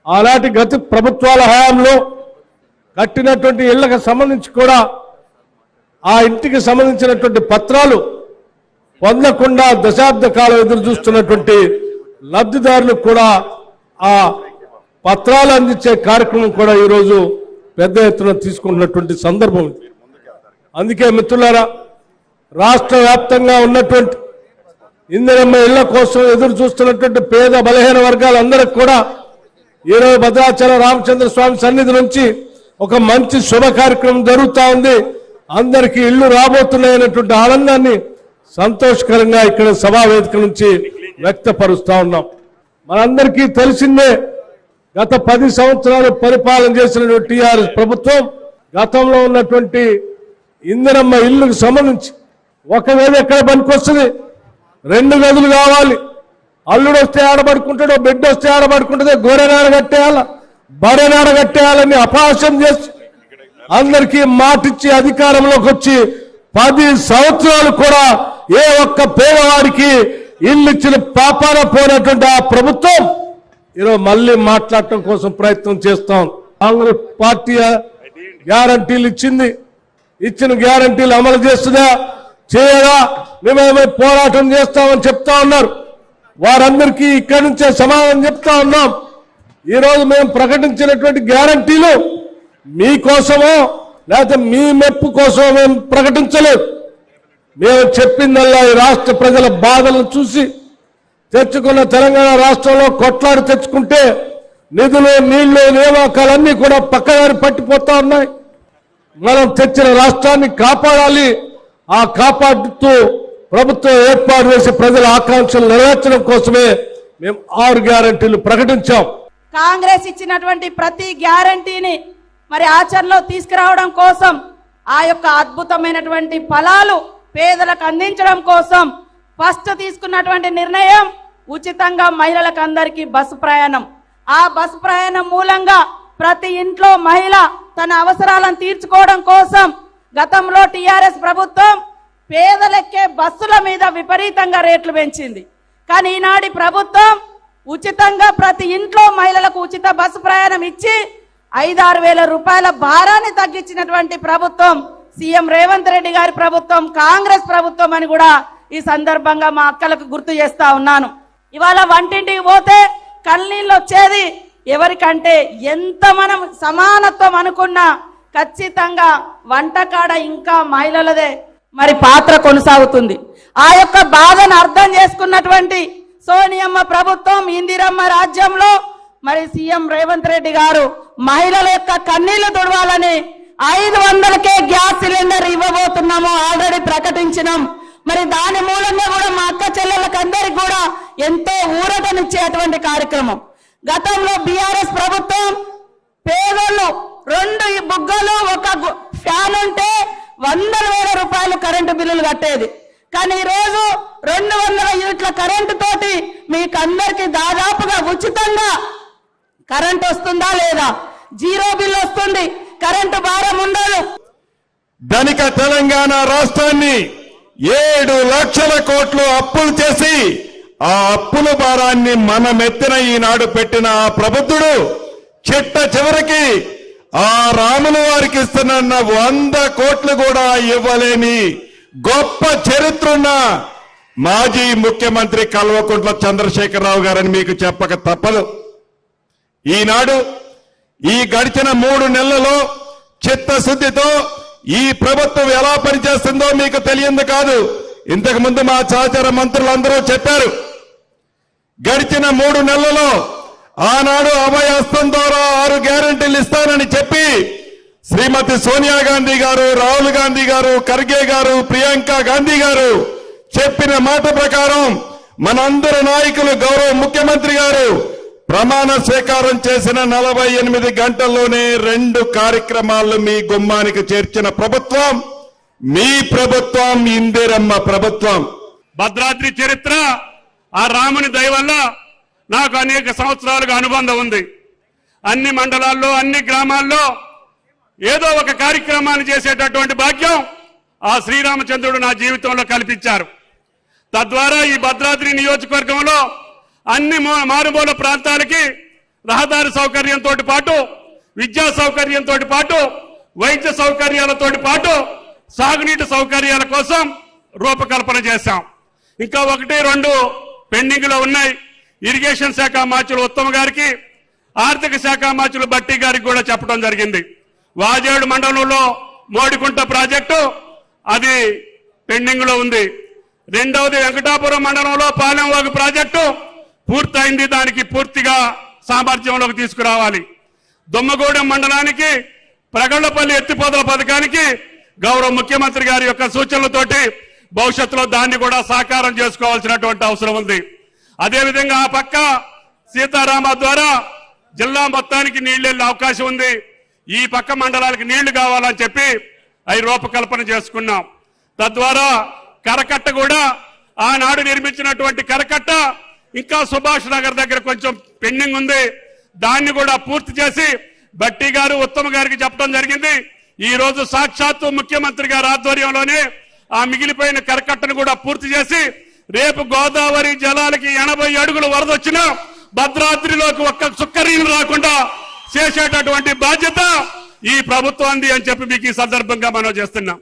ఆనాటి గత ప్రభుత్వాల హయాంలో కట్టినటువంటి ఇళ్లకు సంబంధించి కూడా ఆ ఇంటికి సంబంధించినటువంటి పత్రాలు పొందకుండా దశాబ్ద కాలం ఎదురు చూస్తున్నటువంటి లబ్ధిదారులకు కూడా ఆ పత్రాలు అందించే కార్యక్రమం కూడా ఈరోజు పెద్ద ఎత్తున తీసుకుంటున్నటువంటి సందర్భం. అందుకే మిత్రులారా, రాష్ట్ర వ్యాప్తంగా ఉన్నటువంటి ఇందిరమ్మ ఇళ్ల కోసం ఎదురు చూస్తున్నటువంటి పేద బలహీన వర్గాలందరికీ కూడా ఈరోజు భద్రాచలం రామచంద్ర స్వామి సన్నిధి నుంచి ఒక మంచి శుభ కార్యక్రమం జరుగుతూ ఉంది. అందరికీ ఇళ్లు రాబోతున్నాయనేటువంటి ఆనందాన్ని సంతోషకరంగా ఇక్కడ సభా వేదిక నుంచి వ్యక్తపరుస్తా ఉన్నాం. మనందరికీ తెలిసిందే, గత 10 సంవత్సరాలు పరిపాలన చేసినటువంటి టీఆర్ఎస్ ప్రభుత్వం గతంలో ఉన్నటువంటి ఇందిరమ్మ ఇల్లుకు సంబంధించి ఒక గది ఎక్కడ పనికొస్తుంది, 2 గదులు కావాలి, అల్లుడు వస్తే ఆడబడుకుంటాడు, బిడ్డ వస్తే ఆడబడుకుంటుంది, గోరెనాడ కట్టేయాల బడనాడ కట్టేయాలని అపహాస్యం చేసి అందరికీ మాటిచ్చి అధికారంలోకి వచ్చి 10 సంవత్సరాలు కూడా ఏ ఒక్క పేదవాడికి ఇల్లు ఇచ్చిన పాపాన పోయినటువంటి ఆ ప్రభుత్వం ఈరోజు మళ్ళీ మాట్లాడటం కోసం ప్రయత్నం చేస్తాం. కాంగ్రెస్ పార్టీ గ్యారంటీలు ఇచ్చిన గ్యారంటీలు అమలు చేస్తుందా చేయదా మేమేమో పోరాటం చేస్తామని చెప్తా ఉన్నారు. వారందరికీ ఇక్కడి నుంచే సమాధానం చెప్తా ఉన్నాం. ఈరోజు మేము ప్రకటించినటువంటి గ్యారంటీలు మీకోసమో లేకపోతే మీ మెప్పు కోసమో మేము ప్రకటించలేదు. మేము చెప్పిందల్లా ఈ రాష్ట్ర ప్రజల బాధలను చూసి తెచ్చుకున్న తెలంగాణ రాష్ట్రంలో కొట్లాడి తెచ్చుకుంటే నిధులు నీళ్లు నియామకాలన్నీ కూడా పక్కదారి పట్టిపోతా ఉన్నాయి. మనం తెచ్చిన రాష్ట్రాన్ని కాపాడాలి. ఆ కాపాడుతూ ప్రభుత్వం ఏర్పాటు చేసి ప్రజల ఆకాంక్షలు నెరవేర్చడం కోసమే మేము 6 గ్యారంటీలు ప్రకటించాం. కాంగ్రెస్ ఇచ్చినటువంటి ప్రతి గ్యారంటీని మరి ఆచరణలో తీసుకురావడం కోసం, ఆ యొక్క అద్భుతమైనటువంటి ఫలాలు పేదలకు అందించడం కోసం ఫస్ట్ తీసుకున్నటువంటి నిర్ణయం ఉచితంగా మహిళలకు అందరికీ బస్సు ప్రయాణం. ఆ బస్సు ప్రయాణం మూలంగా ప్రతి ఇంట్లో మహిళ తన అవసరాలను తీర్చుకోవడం కోసం గతంలో టీఆర్ఎస్ ప్రభుత్వం పేదలెక్కే బస్సుల మీద విపరీతంగా రేట్లు పెంచింది. కానీ ఈనాటి ప్రభుత్వం ఉచితంగా ప్రతి ఇంట్లో మహిళలకు ఉచిత బస్సు ప్రయాణం ఇచ్చి 5-6 వేల రూపాయల భారాన్ని తగ్గించినటువంటి ప్రభుత్వం సీఎం రేవంత్ రెడ్డి గారి ప్రభుత్వం, కాంగ్రెస్ ప్రభుత్వం అని కూడా ఈ సందర్భంగా మా అక్కలకు గుర్తు చేస్తా ఉన్నాను. ఇవాళ వంటింటికి పోతే కన్నీళ్ళు వచ్చేది ఎవరికంటే ఎంత మనం సమానత్వం అనుకున్నా ఖచ్చితంగా వంటకాడ ఇంకా మహిళలదే మరి పాత్ర కొనసాగుతుంది. ఆ యొక్క బాధను అర్థం చేసుకున్నటువంటి సోనియమ్మ ప్రభుత్వం, ఇందిరమ్మ రాజ్యంలో మరి సీఎం రేవంత్ రెడ్డి గారు మహిళల యొక్క కన్నీళ్లు తుడవాలని 500కే గ్యాస్ సిలిండర్ ఇవ్వబోతున్నాము, ఆల్రెడీ ప్రకటించినాం. మరి దాని మూలంగా కూడా మా అక్క చెల్లెళ్ళకి అందరికి కూడా ఎంతో ఊరటనిచ్చేటువంటి కార్యక్రమం. గతంలో బీఆర్ఎస్ ప్రభుత్వం పేదోళ్ళు 2 బుగ్గలు 1 ఫ్యాన్ ఉంటే 100,000 రూపాయలు కరెంటు బిల్లులు కట్టేది. కానీ ఈరోజు 200 యూనిట్ల కరెంటు తోటి మీకు అందరికి దాదాపుగా ఉచితంగా కరెంట్ వస్తుందా లేదా, 0 బిల్ వస్తుంది, కరెంటు భారం ఉండదు. ధనిక తెలంగాణ రాష్ట్రాన్ని 7 లక్షల కోట్లు అప్పులు చేసి ఆ అప్పుల భారాన్ని మనమెత్తిన ఈనాడు పెట్టిన ఆ ప్రభుత్వుడు చిట్ట చివరికి ఆ రాముల వారికి ఇస్తున్న 100 కోట్లు కూడా ఇవ్వలేని గొప్ప చరిత్రున్న మాజీ ముఖ్యమంత్రి కల్వకుంట్ల చంద్రశేఖరరావు గారని మీకు చెప్పక తప్పదు. ఈనాడు ఈ గడిచిన 3 నెలలలో చిత్తశుద్ధితో ఈ ప్రభుత్వం ఎలా పనిచేస్తుందో మీకు తెలియంది కాదు. ఇంతకు ముందు మా సహచర మంత్రులందరూ చెప్పారు. గడిచిన 3 నెలలలో ఆనాడు అభయహస్తం ద్వారా 6 గ్యారెంటీలు ఇస్తానని చెప్పి శ్రీమతి సోనియా గాంధీ గారు, రాహుల్ గాంధీ గారు, ఖర్గే గారు, ప్రియాంక గాంధీ గారు చెప్పిన మాట ప్రకారం మనందరి నాయకులు గౌరవ ముఖ్యమంత్రి గారు ప్రమాణ స్వీకారం చేసిన 48 గంటల్లోనే 2 కార్యక్రమాలు మీ గుమ్మానికి చేర్చిన ప్రభుత్వం మీ ప్రభుత్వం, ఇందిరమ్మ ప్రభుత్వం. భద్రాద్రి చరిత్ర ఆ రాముని దయ వల్ల నాకు అనేక సంవత్సరాలుగా అనుబంధం ఉంది. అన్ని మండలాల్లో, అన్ని గ్రామాల్లో ఏదో ఒక కార్యక్రమాన్ని చేసేటటువంటి భాగ్యం ఆ శ్రీరామచంద్రుడు నా జీవితంలో కల్పించారు. తద్వారా ఈ భద్రాద్రి నియోజకవర్గంలో అన్ని మారుమూల ప్రాంతాలకి రహదారి సౌకర్యంతో పాటు విద్యా సౌకర్యంతో పాటు వైద్య సౌకర్యాలతో పాటు సాగునీటి సౌకర్యాల కోసం రూపకల్పన చేశాం. ఇంకా 1-2 పెండింగ్ లో ఉన్నాయి. ఇరిగేషన్ శాఖ మంత్రులు ఉత్తమ్ గారికి, ఆర్థిక శాఖ మంత్రులు భట్టి గారికి కూడా చెప్పడం జరిగింది. వాజేడు మండలంలో మోడికుంట ప్రాజెక్టు అది పెండింగ్ లో ఉంది. రెండవది వెంకటాపురం మండలంలో పాలెంవాగు ప్రాజెక్టు పూర్తయింది. దానికి పూర్తిగా సామర్థ్యంలోకి తీసుకురావాలి. దొమ్మగూడెం మండలానికి ప్రగళ్లపల్లి ఎత్తిపోతల పథకానికి గౌరవ ముఖ్యమంత్రి గారి యొక్క సూచనలతోటి భవిష్యత్తులో దాన్ని కూడా సాకారం చేసుకోవాల్సినటువంటి అవసరం ఉంది. అదేవిధంగా ఆ పక్క సీతారామ ద్వారా జిల్లా మొత్తానికి నీళ్లు వెళ్ళే అవకాశం ఉంది. ఈ పక్క మండలానికి నీళ్లు కావాలని చెప్పి అవి రూపకల్పన చేసుకున్నాం. తద్వారా కరకట్ట కూడా ఆనాడు నిర్మించినటువంటి కరకట్ట ఇంకా సుభాష్ నగర్ దగ్గర కొంచెం పెండింగ్ ఉంది. దాన్ని కూడా పూర్తి చేసి భట్టి గారు ఉత్తమ్ గారికి చెప్పడం జరిగింది. ఈ రోజు సాక్షాత్తు ముఖ్యమంత్రి గారి ఆధ్వర్యంలోనే ఆ మిగిలిపోయిన కరకట్టను కూడా పూర్తి చేసి రేపు గోదావరి జలాలకి 80 అడుగులు వరదొచ్చినా భద్రాద్రిలోకి ఒక్క చుక్క నీళ్లు రాకుండా చేసేటటువంటి బాధ్యత ఈ ప్రభుత్వానికి అని చెప్పి మీకు ఈ సందర్భంగా మనం చేస్తున్నాం.